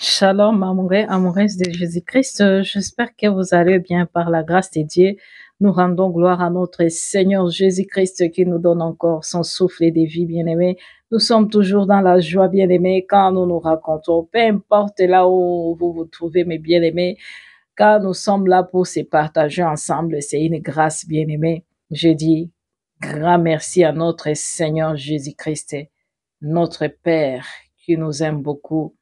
Shalom, amoureux de Jésus-Christ. J'espère que vous allez bien par la grâce de Dieu. Nous rendons gloire à notre Seigneur Jésus-Christ qui nous donne encore son souffle de vie, bien-aimé. Nous sommes toujours dans la joie, bien-aimé, quand nous nous racontons. Peu importe là où vous vous trouvez, mes bien-aimés, quand nous sommes là pour se partager ensemble, c'est une grâce, bien-aimé. Je dis grand merci à notre Seigneur Jésus-Christ, notre Père qui nous aime beaucoup.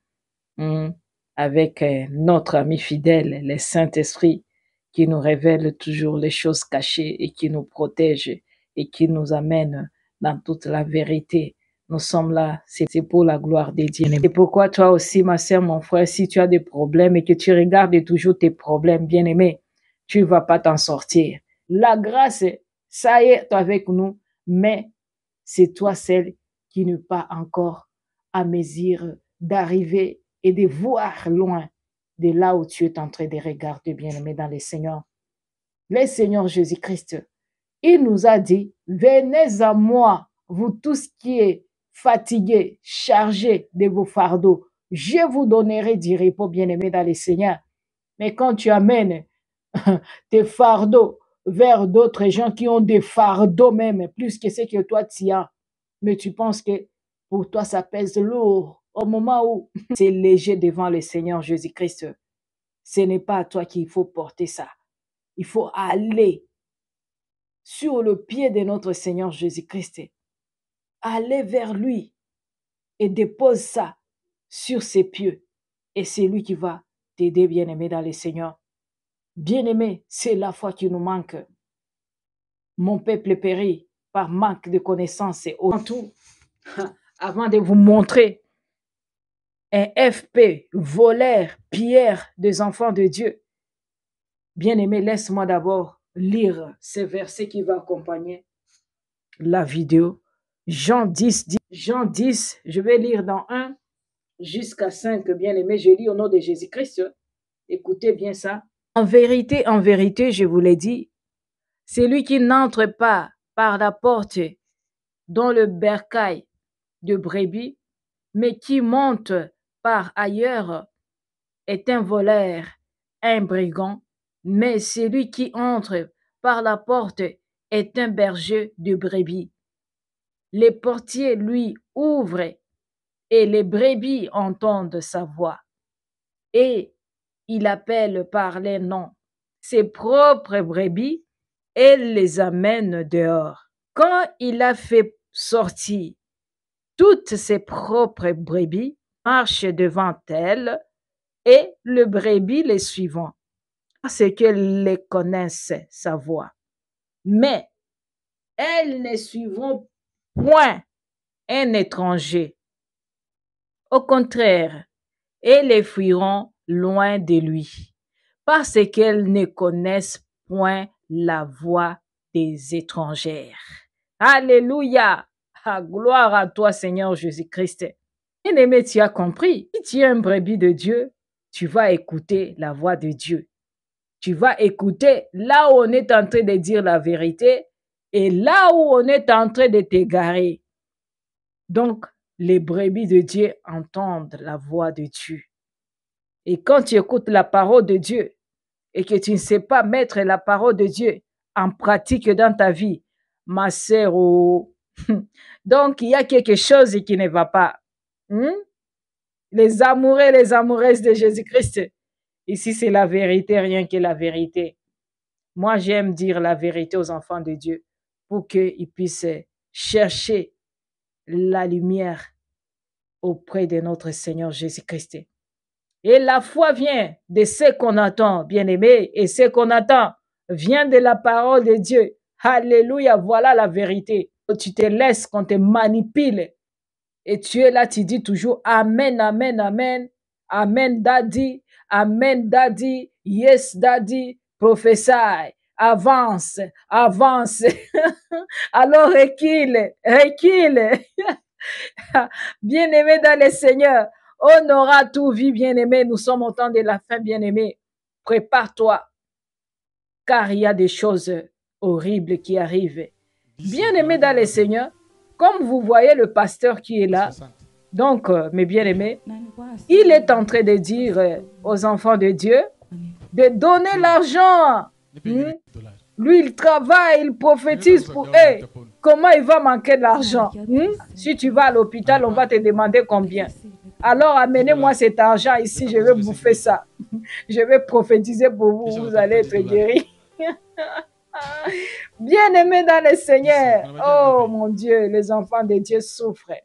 Mm. Avec notre ami fidèle, le Saint-Esprit, qui nous révèle toujours les choses cachées et qui nous protège et qui nous amène dans toute la vérité. Nous sommes là, c'est pour la gloire de Dieu. Et pourquoi toi aussi, ma sœur, mon frère, si tu as des problèmes et que tu regardes toujours tes problèmes, bien-aimé, tu ne vas pas t'en sortir. La grâce, ça y est avec nous, mais c'est toi celle qui n'est pas encore à mesure d'arriver et de voir loin de là où tu es en train de regarder, bien-aimé, dans le Seigneur. Le Seigneur Jésus-Christ, il nous a dit, venez à moi, vous tous qui êtes fatigués, chargés de vos fardeaux. Je vous donnerai du repos, bien-aimé, dans le Seigneur. Mais quand tu amènes tes fardeaux vers d'autres gens qui ont des fardeaux même, plus que ce que toi tu as, mais tu penses que pour toi ça pèse lourd, au moment où c'est léger devant le Seigneur Jésus-Christ, ce n'est pas à toi qu'il faut porter ça. Il faut aller sur le pied de notre Seigneur Jésus-Christ, aller vers lui et dépose ça sur ses pieds. Et c'est lui qui va t'aider, bien-aimé, dans le Seigneur. Bien-aimé, c'est la foi qui nous manque. Mon peuple périt par manque de connaissances et en tout, avant de vous montrer un FP, voleur, pilleur des enfants de Dieu. Bien-aimé, laisse-moi d'abord lire ces versets qui vont accompagner la vidéo. Jean 10, Jean 10, je vais lire dans 1 jusqu'à 5, bien-aimé, je lis au nom de Jésus-Christ. Écoutez bien ça. En vérité, je vous l'ai dit, celui qui n'entre pas par la porte dans le bercail de brebis, mais qui monte par ailleurs est un voleur, un brigand, mais celui qui entre par la porte est un berger de brebis. Les portiers lui ouvrent et les brebis entendent sa voix. Et il appelle par les noms ses propres brebis et les amène dehors. Quand il a fait sortir toutes ses propres brebis, marche devant elles et le brebis les suivant, parce qu'elles les connaissent sa voix. Mais elles ne suivront point un étranger. Au contraire, elles les fuiront loin de lui, parce qu'elles ne connaissent point la voix des étrangères. Alléluia! Ah, gloire à toi, Seigneur Jésus-Christ. Bien-aimé, tu as compris. Si tu es un brebis de Dieu, tu vas écouter la voix de Dieu. Tu vas écouter là où on est en train de dire la vérité et là où on est en train de t'égarer. Donc, les brebis de Dieu entendent la voix de Dieu. Et quand tu écoutes la parole de Dieu et que tu ne sais pas mettre la parole de Dieu en pratique dans ta vie, ma sœur, oh, donc il y a quelque chose qui ne va pas. Les amoureux, les amoureuses de Jésus-Christ, ici c'est la vérité, rien que la vérité. Moi, j'aime dire la vérité aux enfants de Dieu pour qu'ils puissent chercher la lumière auprès de notre Seigneur Jésus-Christ. Et la foi vient de ce qu'on attend, bien-aimé, et ce qu'on attend vient de la parole de Dieu. Alléluia, voilà la vérité. Tu te laisses qu'on te manipule et tu es là, tu dis toujours Amen, Amen, Amen, Amen, Daddy, Amen, Daddy, Yes, Daddy, prophesy, avance, avance. Alors recule, recule. Bien-aimé dans le Seigneur, on aura tout vu, bien-aimé. Nous sommes au temps de la fin, bien-aimé. Prépare-toi, car il y a des choses horribles qui arrivent. Bien-aimé dans le Seigneur, comme vous voyez le pasteur qui est là, donc, mes bien-aimés, Il est en train de dire aux enfants de Dieu de donner l'argent. Lui, il travaille, il prophétise pour eux. Comment il va manquer de l'argent? Si tu vas à l'hôpital, on va te demander combien. Alors, amenez-moi cet argent ici, je vais bouffer ça. Je vais prophétiser pour vous, vous allez être guéris. Bien-aimés dans le Seigneur. Oh mon Dieu, les enfants de Dieu souffrent.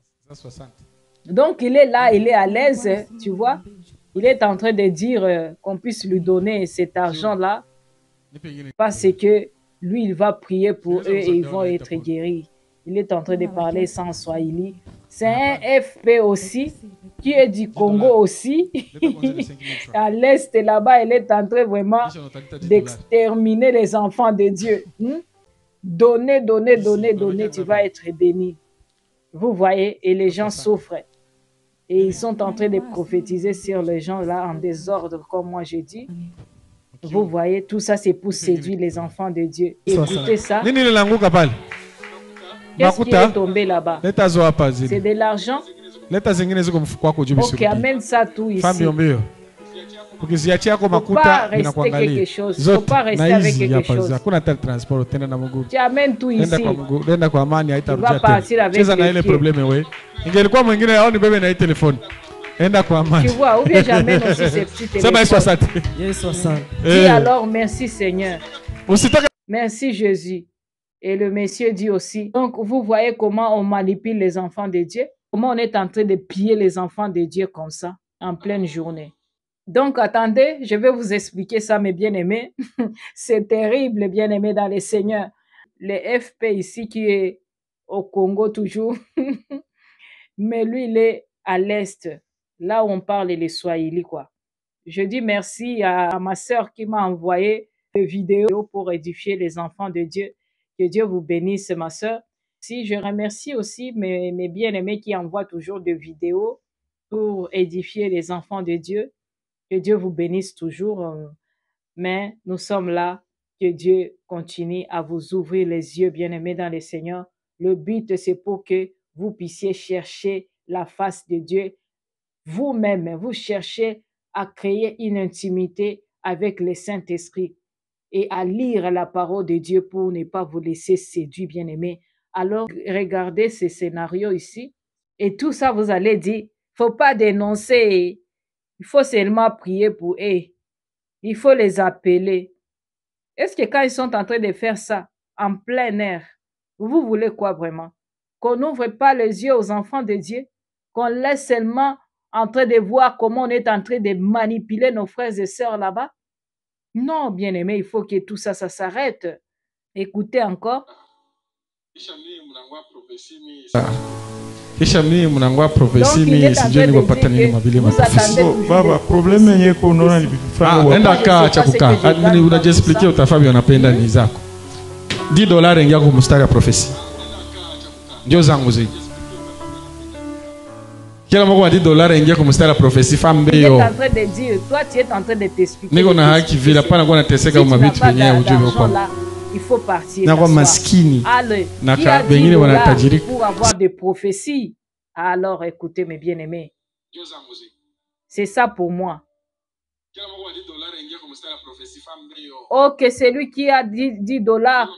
Donc, il est là, il est à l'aise, tu vois. Il est en train de dire qu'on puisse lui donner cet argent-là parce que lui, il va prier pour eux et ils vont être guéris. Il est en train de parler sans Swahili. C'est un FP aussi, qui est du Congo aussi. À l'est, là-bas, il est en train vraiment d'exterminer les enfants de Dieu. Donner, donner, donner, donner, tu vas être béni. Vous voyez, et les gens souffrent. Et ils sont en train de prophétiser sur les gens là en désordre, comme moi je dis. Vous voyez, tout ça c'est pour séduire les enfants de Dieu. Écoutez ça. Qu'est-ce qui est tombé là-bas? C'est de l'argent? Ok, amène ça tout ici. Faut pas rester quelque chose. Faut pas rester avec quelque chose. Tu amènes tout ici. Il va partir avec le tu vois, ou bien j'amène aussi ces petits téléphones. Dis alors, merci Seigneur. Merci Jésus. Et le monsieur dit aussi, donc vous voyez comment on manipule les enfants de Dieu? Comment on est en train de piller les enfants de Dieu comme ça, en pleine journée. Donc attendez, je vais vous expliquer ça mes bien-aimés. C'est terrible, bien-aimés dans le Seigneur. Le FP ici qui est au Congo toujours, mais lui il est à l'est, là où on parle les Swahili quoi. Je dis merci à ma sœur qui m'a envoyé des vidéos pour édifier les enfants de Dieu. Que Dieu vous bénisse, ma sœur. Si je remercie aussi mes bien-aimés qui envoient toujours des vidéos pour édifier les enfants de Dieu. Que Dieu vous bénisse toujours. Mais nous sommes là. Que Dieu continue à vous ouvrir les yeux, bien-aimés dans le Seigneur. Le but, c'est pour que vous puissiez chercher la face de Dieu. Vous-même, vous cherchez à créer une intimité avec le Saint-Esprit et à lire la parole de Dieu pour ne pas vous laisser séduire, bien-aimés. Alors, regardez ce scénario ici. Et tout ça, vous allez dire, faut pas dénoncer. Il faut seulement prier pour eux. Il faut les appeler. Est-ce que quand ils sont en train de faire ça, en plein air, vous voulez quoi vraiment? Qu'on n'ouvre pas les yeux aux enfants de Dieu? Qu'on laisse seulement en train de voir comment on est en train de manipuler nos frères et sœurs là-bas? Non, bien-aimé, il faut que tout ça, ça s'arrête. Écoutez encore. Kisha mimi mnangwa profesi mimi sijui niko pata nini mabili mapofesi. Baba, probleme yenyewe unaona ni vifaa. Enda kaa cha kukaa. Mimi unajiexpliquer utafavyo unapenda ni zako. $10 ingia kwa mstari ya profesi. Ndio zangu zi. Kila mmoja wa $10 ingia kwa mstari ya profesi fambe yo. Toi tu es en train de t'expliquer. Niko na haki vile pana kwa nateseka kwa mabitu yenyewe ujue kwa. Il faut partir. Na kwa maskini. Na wengine wanatajirika pour avoir des prophéties. Alors écoutez mes bien-aimés. C'est ça pour moi. Ok, c'est lui qui a $10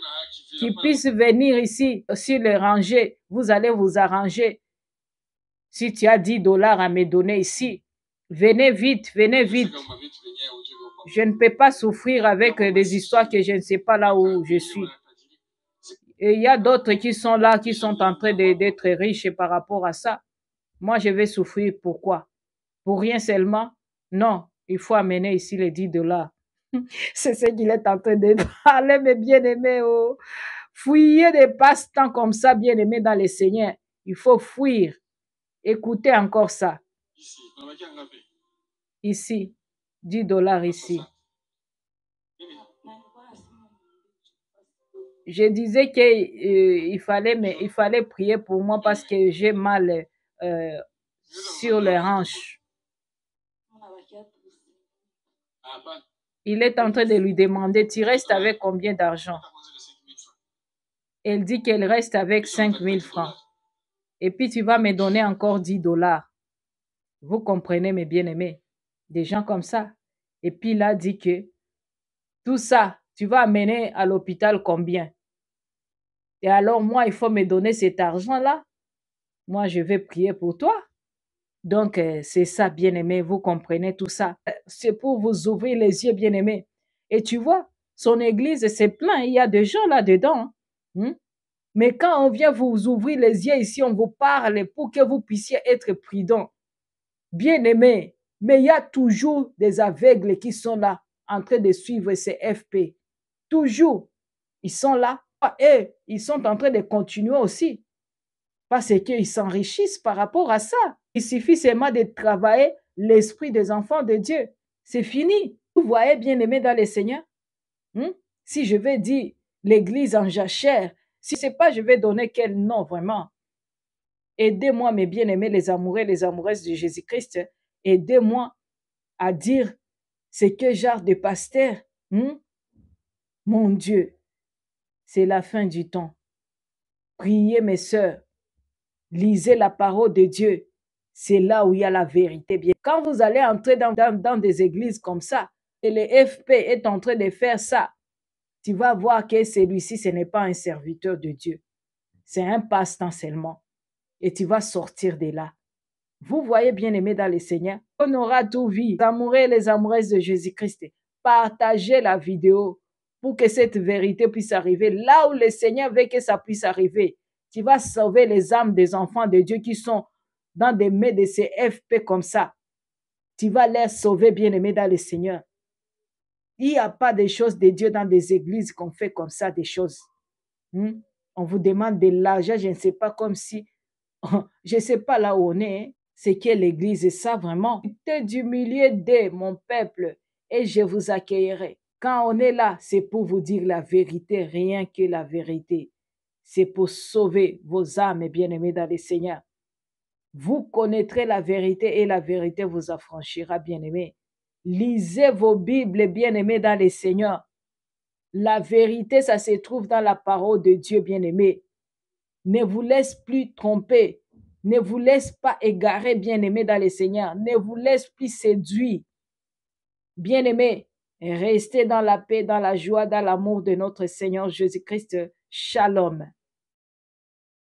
qui puisse venir ici sur les rangées. Vous allez vous arranger. Si tu as $10 à me donner ici, venez vite, venez vite. Je ne peux pas souffrir avec des histoires que je ne sais pas là où je suis. Et il y a d'autres qui sont là, qui sont en train d'être riches par rapport à ça. Moi, je vais souffrir. Pourquoi? Pour rien seulement? Non, il faut amener ici les $10. C'est ce qu'il est en train de parler, mes bien-aimés. Oh. Fuyez des passe-temps comme ça, bien-aimés dans le Seigneur. Il faut fuir. Écoutez encore ça. Ici, $10 ici. Je disais qu'il fallait prier pour moi parce que j'ai mal sur les hanches. Il est en train de lui demander, tu restes avec combien d'argent? Elle dit qu'elle reste avec 5 000 francs. Et puis tu vas me donner encore $10. Vous comprenez, mes bien-aimés? Des gens comme ça. Et puis il a dit que tout ça, tu vas amener à l'hôpital combien? Et alors moi, il faut me donner cet argent-là. Moi, je vais prier pour toi. Donc, c'est ça, bien-aimé, vous comprenez tout ça. C'est pour vous ouvrir les yeux, bien-aimé. Et tu vois, son église, c'est plein, il y a des gens là-dedans. Hein. Mais quand on vient vous ouvrir les yeux ici, on vous parle pour que vous puissiez être prudents. Bien-aimé, mais il y a toujours des aveugles qui sont là, en train de suivre ces FP. Toujours, ils sont là et ils sont en train de continuer aussi parce qu'ils s'enrichissent par rapport à ça. Il suffit seulement de travailler l'esprit des enfants de Dieu. C'est fini. Vous voyez, bien-aimés dans le Seigneur, si je vais dire l'église en jachère, si ce n'est pas, je vais donner quel nom vraiment. Aidez-moi, mes bien-aimés, les amoureux, les amoureuses de Jésus-Christ, aidez-moi à dire ce que genre de pasteur. Mon Dieu, c'est la fin du temps. Priez, mes sœurs. Lisez la parole de Dieu. C'est là où il y a la vérité. Bien, quand vous allez entrer dans des églises comme ça, et le FP est en train de faire ça, tu vas voir que celui-ci, ce n'est pas un serviteur de Dieu. C'est un passe-temps seulement. Et tu vas sortir de là. Vous voyez, bien aimé dans le Seigneur, on aura tout vu. Les amoureux et les amoureuses de Jésus-Christ, partagez la vidéo pour que cette vérité puisse arriver là où le Seigneur veut que ça puisse arriver. Tu vas sauver les âmes des enfants de Dieu qui sont dans des mains de ces FP comme ça. Tu vas les sauver, bien aimé dans le Seigneur. Il n'y a pas de choses de Dieu dans des églises qu'on fait comme ça, des choses. On vous demande de l'argent, je ne sais pas, comme si, je ne sais pas là où on est, c'est que l'Église est ça vraiment. Sortez du milieu de mon peuple et je vous accueillerai. Quand on est là, c'est pour vous dire la vérité, rien que la vérité. C'est pour sauver vos âmes, bien-aimés dans le Seigneur. Vous connaîtrez la vérité et la vérité vous affranchira, bien-aimés. Lisez vos Bibles, bien-aimés dans le Seigneur. La vérité, ça se trouve dans la parole de Dieu, bien-aimé. Ne vous laisse plus tromper. Ne vous laisse pas égarer, bien-aimé dans le Seigneur. Ne vous laisse plus séduire. Bien-aimé, restez dans la paix, dans la joie, dans l'amour de notre Seigneur Jésus-Christ. Shalom.